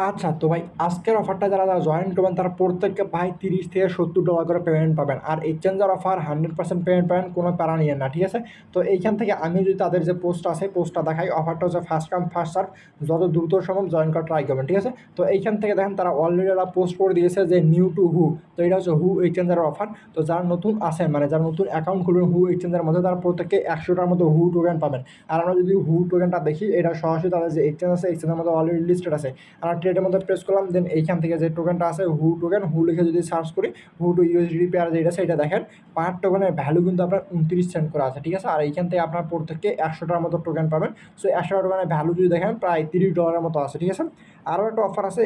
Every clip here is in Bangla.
আচ্ছা, তো ভাই আজকের অফারটা যারা জয়েন করবেন তারা প্রত্যেককে ভাই $30 থেকে $70 করে পেমেন্ট পাবেন। আর এক্সচেঞ্জের অফার 100% পেমেন্ট পাবেন, কোনো প্যারা নিয়েন না, ঠিক আছে? তো এইখান থেকে আমি যদি তাদের যে পোস্ট আছে পোস্টটা দেখাই, অফারটা হচ্ছে ফার্স্ট কাম ফার্স্ট সার্ভ, যত দ্রুত সম্ভব জয়েন করা ট্রাই করবেন, ঠিক আছে? তো এইখান থেকে দেখেন তারা অলরেডি একটা পোস্ট করে দিয়েছে যে নিউ টু হু। তো এটা হচ্ছে হু এক্সচেঞ্জের অফার। তো যারা নতুন আছেন, মানে যারা নতুন অ্যাকাউন্ট খুলবেন হু এক্সচেঞ্জের মধ্যে, তারা প্রত্যেককে 100টার মতো হু টোকেন পাবেন। আর আমরা যদি হু টোকেনটা দেখি, এটা সরাসরি তাদের যে এক্সচেঞ্জ আছে এক্সচেঞ্জের মধ্যে অলরেডি লিস্টেড আছে। আমরা ট্রেডের মধ্যে প্রেস করলাম, দেন এইখান থেকে যে টোকেনটা আছে হু টোকেন, হু লিখে যদি সার্চ করি, হু টু ইউএসডি পেয়ার যেটা সেটা দেখেন পার টোকেনের ভ্যালু কিন্তু আপনার 29 সেন্ট করে আছে, ঠিক আছে? আর এইখান থেকে আপনার প্রত্যেককে 100টার মতো টোকেন পাবেন। সো 100টা টোকেনের ভ্যালু যদি দেখেন প্রায় $30 মতো আছে, ঠিক আছে? আরও একটা অফার আছে,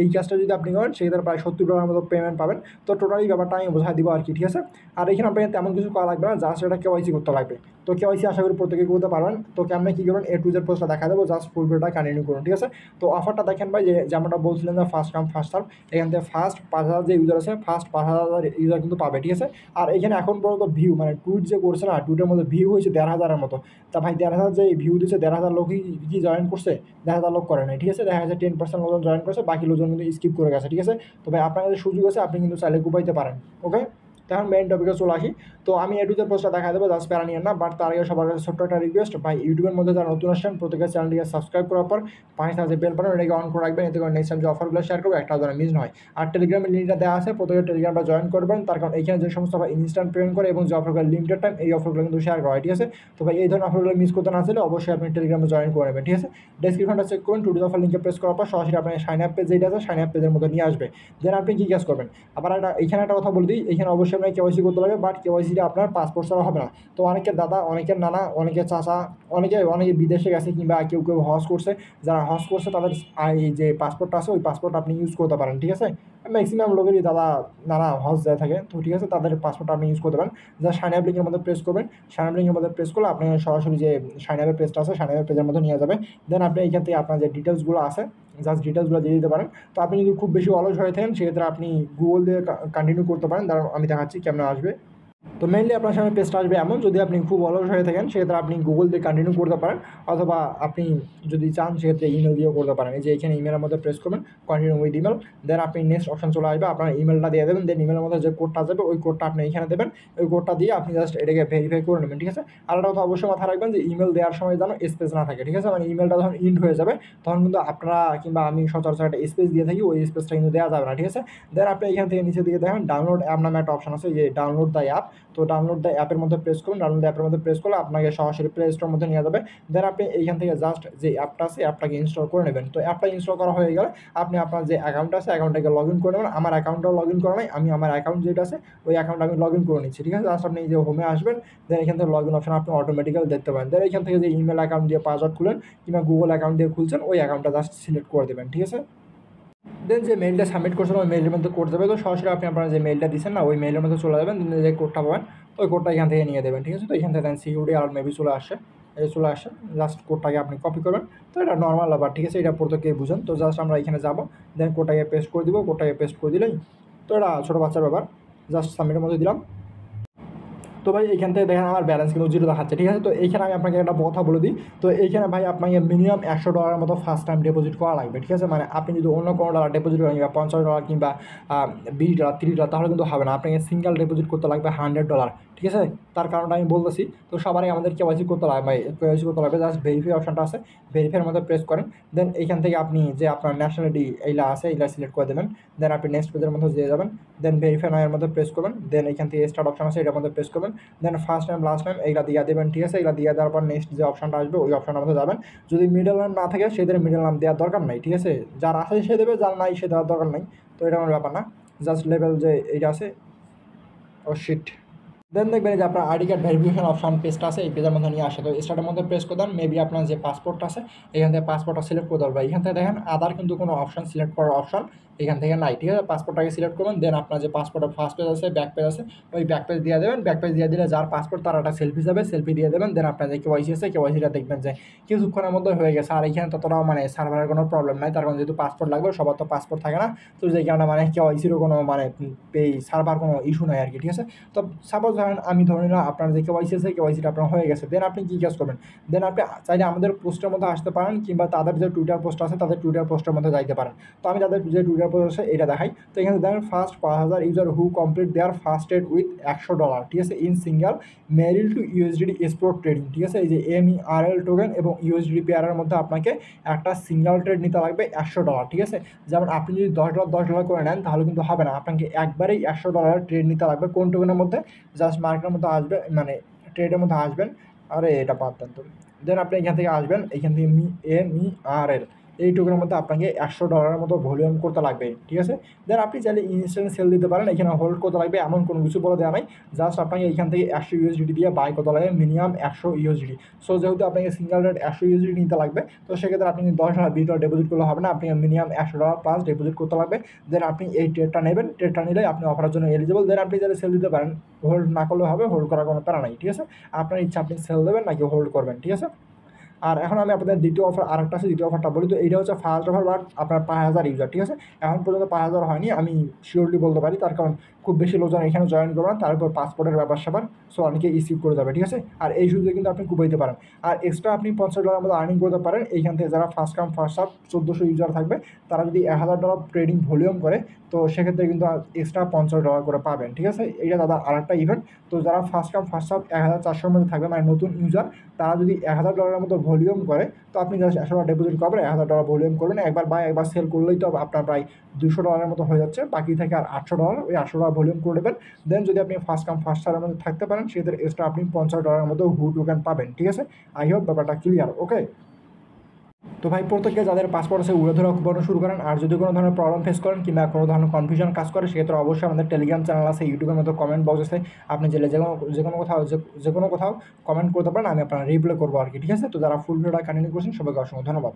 এই কাজটা যদি আপনি করেন সেক্ষেত্রে প্রায় $70 মতো পেমেন্ট পাবেন। তো টোটালি ব্যাপারটা আমি বোঝাই দিব আর কি, ঠিক আছে? আর এখানে আপনাকে তেমন কিছু করা লাগবে না, জাস্ট এটা কেওয়াইসি করতে লাগবে। তো কেওয়াইসি আশা করি প্রত্যেকে করতে পারবেন। তো কেমনে কী করবেন, A to Z পোস্টটা দেখা দেবো, জাস্ট ফুল ভিডিওটা কন্টিনিউ করুন, ঠিক আছে? তো অফারটা দেখেন ভাই, যে যেমনটা বলছিলেন যে ফার্স্ট কাম ফার্স্ট সার্ভ, এখান থেকে ফার্স্ট 5,000 যে ইউজার আছে, ফার্স্ট 5,000 ইউজার কিন্তু পাবে, ঠিক আছে? আর এখানে এখন পর্যন্ত ভিউ, মানে টুইট যে করছে না, টুইটের মধ্যে ভিউ হয়েছে 1,500-এর মতো। তা ভাই 1,500 যে ভিউ দিচ্ছে, 1,500 লোকই কি জয়েন করছে? 1,500 লোক করে নাই, ঠিক আছে? দেখা যাচ্ছে 10% লোকজন জয়েন করছে, বাকি লোকজন কিন্তু স্কিপ করে গেছে, ঠিক আছে? তো ভাই আপনার কাছে সুযোগ আছে, আপনি কিন্তু চাইলে কুপাইতে পারেন। ওকে, তখন মেইন টপিকে চলে আসি। তো আমি A to Z পোস্টটা দেখা দেবো, জাস্ট প্যারা নিয়েন না। বাট তার আগে সবার কাছে ছোট্ট একটা রিকোয়েস্ট, ভাই ইউটিউবের মধ্যে যারা নতুন আসছেন প্রত্যেকের চ্যানেলটিকে সাবস্ক্রাইব করার পর পাশে থাকা যে বেল বাটন এটাকে অন করে রাখবেন, এতে করে নেক্সট টাইম যে অফারগুলো শেয়ার করবো একটা যেন মিস নয়। আর টেলিগ্রামের লিঙ্কটা দেওয়া আছে, প্রত্যেকের টেলিগ্রামটা জয়েন করবেন, তার কারণ এখানে যে সমস্ত আবার ইনস্ট্যান্ট পেমেন্ট করে এবং যে অফারগুলো লিমিটেড টাইম, এই অফারগুলো কিন্তু শেয়ার করা হয়, ঠিক আছে? তো ভাই এই ধরনের অফারগুলো মিস করতে না চাইলে অবশ্যই আপনি টেলিগ্রামে জয়েন করে নেবেন, ঠিক আছে? ডেসক্রিপশনটা চেক করুন, টুডে অফার লিঙ্কে প্রেস করার পর সরাসরি আপনার সাইন আপ পেজ যেটা আছে সাইন আপ পেজের মধ্যে নিয়ে আসবে। দেন আপনি কী কাজ করবেন, আবার এখানে একটা কথা বলে দিই, এখানে অবশ্যই আপনাকে কেওয়াইসি করতে লাগবে, বাট কেওয়াইসিটা আপনার পাসপোর্ট ছাড়া হবে না। তো অনেকের দাদা, অনেকের নানা, অনেকের চাচা, অনেকে বিদেশে গেছে কিংবা কেউ হজ করছে, যারা হজ করছে তাদের এই যে পাসপোর্টটা আছে ওই পাসপোর্ট আপনি ইউজ করতে পারেন, ঠিক আছে? ম্যাক্সিমাম লোকেরই দাদা নানা হজ যায় থাকে, তো ঠিক আছে, তাদের পাসপোর্ট আপনি ইউজ করতে পারেন। যা সাইন আপ লিঙ্কের মধ্যে প্রেস করবেন, সাইন আপ লিঙ্কের মধ্যে প্রেস করলে আপনি সরাসরি যে সাইন আপের পেজটা আছে সাইন আপের পেজের মধ্যে নিয়ে যাবে। দেন আপনি এইখান থেকে আপনার যে ডিটেলসগুলো আছে জাস্ট ডিটেলসগুলো দিয়ে দিতে পারেন। তো আপনি যদি খুব বেশি অলস হয়ে থাকেন সেক্ষেত্রে আপনি গুগল দিয়ে কন্টিনিউ করতে পারেন, দাঁড়ান আমি দেখাচ্ছি কেমন আসবে। তো মেইনলি আপনার সামনে পেজটা আসবে এমন, যদি আপনি খুব অলস হয়ে থাকেন সেক্ষেত্রে আপনি গুগল দিয়ে কন্টিনিউ করতে পারেন, অথবা আপনি যদি চান সেক্ষেত্রে ইমেল দিয়েও করতে পারেন। এই যে এখানে ইমেলের মধ্যে প্রেস করবেন, কন্টিনিউ উইথ ইমেল, দেন আপনি নেক্সট অপশন চলে আসবে, আপনার ইমেলটা দিয়ে দেবেন, দেন ইমেলের মধ্যে যে কোডটা যাবে ওই কোডটা আপনি এখানে দেবেন, ওই কোডটা দিয়ে আপনি জাস্ট এটাকে ভেরিফাই করে নেবেন, ঠিক আছে? আর একটা কথা অবশ্যই মাথায় রাখবেন যে ইমেল দেওয়ার সময় যেন স্পেস না থাকে, ঠিক আছে? মানে ইমেলটা যখন ইন্ড হয়ে যাবে তখন কিন্তু আপনারা কিংবা আমি সচরাচর একটা স্পেস দিয়ে থাকি, ওই স্পেসটা কিন্তু দেওয়া যাবে না, ঠিক আছে? দেন আপনি এখান থেকে নিচে দিকে দেখেন ডাউনলোড অ্যাপ নামে একটা অপশন আছে, যে ডাউনলোড দ্য অ্যাপ। তো ডাউনলোড দ্য অ্যাপের মধ্যে প্রেস করুন, ডাউনলোড অ্যাপের মধ্যে প্রেস করলে আপনাকে সরাসরি প্লে স্টোরের মধ্যে নিয়ে যাবে। দেন আপনি এইখান থেকে জাস্ট যে অ্যাপটা আছে অ্যাপটাকে ইনস্টল করে নেবেন। তো অ্যাপটা ইনস্টল করা হয়ে গেলে আপনি আপনার যে অ্যাকাউন্ট আছে অ্যাকাউন্টটাকে লগ ইন করে নেবেন। আমার অ্যাকাউন্টটাও লগ ইন করা নাই, আমি আমার অ্যাকাউন্ট যেটা আছে ওই অ্যাকাউন্ট আমি লগ ইন করে নিচ্ছি, ঠিক আছে? জাস্ট আপনি এই যে হোমে আসবেন, দেন এখান থেকে লগ ইন অপশন আপনি অটোমেটিক্যালি দেখতে পাবেন। দেন এখান থেকে যে ইমেল অ্যাকাউন্ট দিয়ে পাসওয়ার্ড খুলেন কিংবা গুগল অ্যাকাউন্ট দিয়ে খুলছেন ওই অ্যাকাউন্টটা জাস্ট সিলেক্ট করে দেবেন, ঠিক আছে? দেন যে মেইলটা সাবমিট করছেন ওই মেইলের মধ্যে কোড যাবে, তো সরাসরি আপনি আপনার যে মেইলটা দিচ্ছেন না ওই মেইলের মধ্যে চলে যাবেন, দেন যে কোডটা পাবেন ওই কোডটা এখান থেকে নিয়ে দেবেন, ঠিক আছে? তো এখান থেকে দেন সিকিউরিটি আর মেবি চলে আসে, এই চলে আসে, জাস্ট কোডটাকে আপনি কপি করবেন। তো এটা নর্মাল আবার, ঠিক আছে? এটা প্রত্যেকেই বুঝেন। তো জাস্ট আমরা এখানে যাবো, দেন কোডটাকে পেস্ট করে দিব, কোডটাকে পেস্ট করে দিলেই তো এটা ছোটো বাচ্চার ব্যাপার, জাস্ট সাবমিটের মধ্যে দিলাম। তো ভাই এইখান থেকে দেখেন আমার ব্যালেন্স কিন্তু জিরো দেখাচ্ছে, ঠিক আছে? তো এইখানে আমি আপনাকে একটা কথা বলে দিই, তো এইখানে ভাই আপনাকে মিনিমাম $100 মতো ফার্স্ট টাইম ডিপোজিট করা লাগবে, ঠিক আছে? মানে আপনি যদি অন্য কোনো ডলার ডিপোজিট করেন কিংবা $50 কিংবা $20 $30, তাহলে কিন্তু হবে না, আপনাকে সিঙ্গেল ডিপোজিট করতে লাগবে $100, ঠিক আছে? তার কারণটা আমি বলতেছি। তো সবারই আমাদের কেওয়াইসি করতে লাগবে ভাই, কেওয়াইসি করতে লাগবে, জাস্ট ভেরিফাই অপশনটা আছে, ভেরিফাইয়ের মধ্যে প্রেস করেন। দেন এইখান থেকে আপনি যে আপনার ন্যাশনালিটি এইলা আছে এইলা সিলেক্ট করে দেবেন। দেন আপনি নেক্সট পেজের মধ্যে দিয়ে যাবেন, দেন ভেরিফাই নাও এর মধ্যে প্রেস করবেন। দেন এখান থেকে স্টার্ট অপশন আছে এটার মধ্যে প্রেস করবেন। দেন ফার্স্ট নেম লাস্ট নেম এইগুলা দিয়ে দেবেন, ঠিক আছে? এগুলা দিয়ে দেওয়ার পর নেক্সট যে অপশনটা আসবে ওই অপশনের মধ্যে যাবেন। যদি মিডল নেম না থাকে সেদের মিডল নাম দেওয়ার দরকার নাই, ঠিক আছে? যার আছে সে দেবে, যার নাই সে দেওয়ার দরকার নাই। তো এটা আমার ব্যাপার না, জাস্ট লেভেল যে এইটা আছে, ও শিট। দেন দেখবেন যে আপনার আইডি কার্ড ভেরিফিকেশন অপশন পেজটা আছে এই পেজের মধ্যে নিয়ে আসে। তো স্টার্টের মধ্যে প্রেস করে দেন, মেবি আপনার যে পাসপোর্টটা আছে এখান থেকে পাসপোর্টটা সিলেক্ট করে দেবেন। এখান থেকে দেখেন আদার কিন্তু কোনো অপশন সিলেক্ট করার অপশন এখান থেকে নাই, ঠিক আছে? পাসপোর্টটাকে সিলেক্ট করবেন, দেন আপনার যে পাসপোর্টের ফার্স্ট পেজ আছে ব্যাক পেজ আছে ওই ব্যাক পেজ দিয়ে দেবেন। ব্যাক পেজ দিয়ে দিলে যার পাসপোর্ট তার একটা সেলফি যাবে, সেলফি দিয়ে দেবেন। দেন আপনার যে কেওয়াইসি আছে কেওয়াইসিটা দেখবেন যে কিছুক্ষণের মধ্যে হয়ে গেছে। আর এখানে ততটাও মানে সার্ভারের কোনো প্রবলেম নাই, তার কারণ যেহেতু পাসপোর্ট লাগবে সবার তো পাসপোর্ট থাকে না। তো যে কারণে মানে কেওয়াইসিরও কোনো মানে এই সার্ভার কোনো ইস্যু নাই আর কি, ঠিক আছে? তো সাপোজ ধরেন আমি ধরে নিলাম আপনার যে কেওয়াইসি আছে কেওয়াইসিটা আপনার হয়ে গেছে, দেন আপনি কী কাজ করবেন, দেন আপনি চাইলে আমাদের পোস্টের মধ্যে আসতে পারেন কিংবা তাদের যে টুইটার পোস্ট আছে তাদের টুইটার পোস্টের মধ্যে যাইতে পারেন। তো আমি তাদের যে টুইটার পোস্ট আছে এটা দেখাই। তো এখানে দেখেন first 5,000 user who complete their first trade with $100, ঠিক আছে, ইন সিঙ্গেল মেরিল টু ইউএসডিটি স্পট ট্রেডিং, ঠিক আছে। এই যে MERL টোকেন এবং ইউএসডিটি পেয়ারের মধ্যে আপনাকে একটা সিঙ্গেল ট্রেড নিতে লাগবে $100, ঠিক আছে। যেমন আপনি যদি $10 করে নেন তাহলে কিন্তু হবে না, আপনাকে একবারেই $100 ট্রেড নিতে লাগবে। কোন টোকেনের মধ্যে? জাস্ট মার্কেটের মধ্যে আসবে, মানে ট্রেডের মধ্যে আসবেন। আরে এটা বাদ দেন তো। দেন আপনি এখান থেকে আসবেন, এখান থেকে MERL এই টোকেনের মধ্যে আপনাকে $100 মতো ভলিউম করতে লাগবে, ঠিক আছে। দেন আপনি চাইলে ইনস্ট্যান্ট সেল দিতে পারেন, এখানে হোল্ড করতে লাগবে এমন কোনো কিছু বলে দেওয়া নাই। জাস্ট আপনাকে এখান থেকে 100 USDT দিয়ে বাই করতে লাগবে, মিনিমাম 100 USDT। সো যেহেতু আপনাকে সিঙ্গেল রেট 100 USDT নিতে লাগবে, তো সেক্ষেত্রে আপনি $10 $20 ডিপোজিট করলে হবে না, আপনাকে মিনিমাম $100 প্লাস ডিপোজিট করতে লাগবে। দেন আপনি এই ট্রেডটা নেবেন, ট্রেডটা নিলে আপনি অফারের জন্য এলিজিবল। দেন আপনি চাইলে সেল দিতে পারেন, হোল্ড না করলে হবে, হোল্ড করার কোনো প্যারা নাই, ঠিক আছে। আপনার ইচ্ছা আপনি সেল দেবেন নাকি হোল্ড করবেন, ঠিক আছে। আর এখন আমি আপনাদের দ্বিতীয় অফার আরেকটা আছে, দ্বিতীয় অফারটা বলি। তো এইটা হচ্ছে ফার্স্ট অফার, বাট আপনার 5,000 ইউজার, ঠিক আছে। এখন পর্যন্ত 5,000 হয়নি, আমি শিওরলি বলতে পারি, তার কারণ খুব বেশি লোকজন এখানে জয়েন করবেন, তারপর পাসপোর্টের ব্যাপার স্যাপার, সো অনেকে রিসিভ করে যাবে, ঠিক আছে। আর এই সুযোগে কিন্তু আপনি কুবাইতে পারেন। আর এক্সট্রা আপনি $50 মতো আর্নিং করতে পারেন এইখান থেকে। যারা first come first serve 1400 user থাকবে, তারা যদি $1,000 ট্রেডিং ভলিউম করে, তো সেক্ষেত্রে কিন্তু এক্সট্রা $50 করে পাবেন, ঠিক আছে। এইটা দাদা আরেকটা ইভেন্ট। তো যারা ফার্স্ট কাম ফার্স্ট সার্ভ 1,400 মধ্যে থাকবে, মানে নতুন ইউজার, তারা যদি $1,000 মতো ভলিউম করে, তো আপনি জাস্ট $100 ডিপোজিট করবেন, $1,000 ভলিউম করবেন, একবার বাই একবার সেল করলেই তো আপনার প্রায় $200 মতো হয়ে যাচ্ছে। বাকি থেকে আর $800, ওই $800 ভলিউম করে দেবেন। দেন যদি আপনি ফার্স্ট কাম ফার্স্ট সার্ভের মধ্যে থাকতে পারেন, সেক্ষেত্রে এক্সট্রা আপনি $50 মতো হু টোকেন পাবেন, ঠিক আছে। আই হোপ ব্যাপারটা ক্লিয়ার, ওকে। তো ভাই প্রত্যেকে যাদের পাসপোর্ট আছে উড়ে ধরে অকুপানো শুরু করেন। আর যদি কোনো ধরনের প্রবলেম ফেস করেন কিংবা কোনো ধরনের কনফিউশন কাজ করে, সেক্ষেত্রে অবশ্যই আমাদের টেলিগ্রাম চ্যানেল আছে, ইউটিউবের মতো কমেন্ট বক্স আছে, আপনি যে কোনো কোথাও কমেন্ট করতে পারেন, আমি আপনার রিপ্লাই করবো আর কি, ঠিক আছে। তো যারা ফুল ভিডিওটা কন্টিনিউ করছেন সবাইকে অসংখ্য ধন্যবাদ।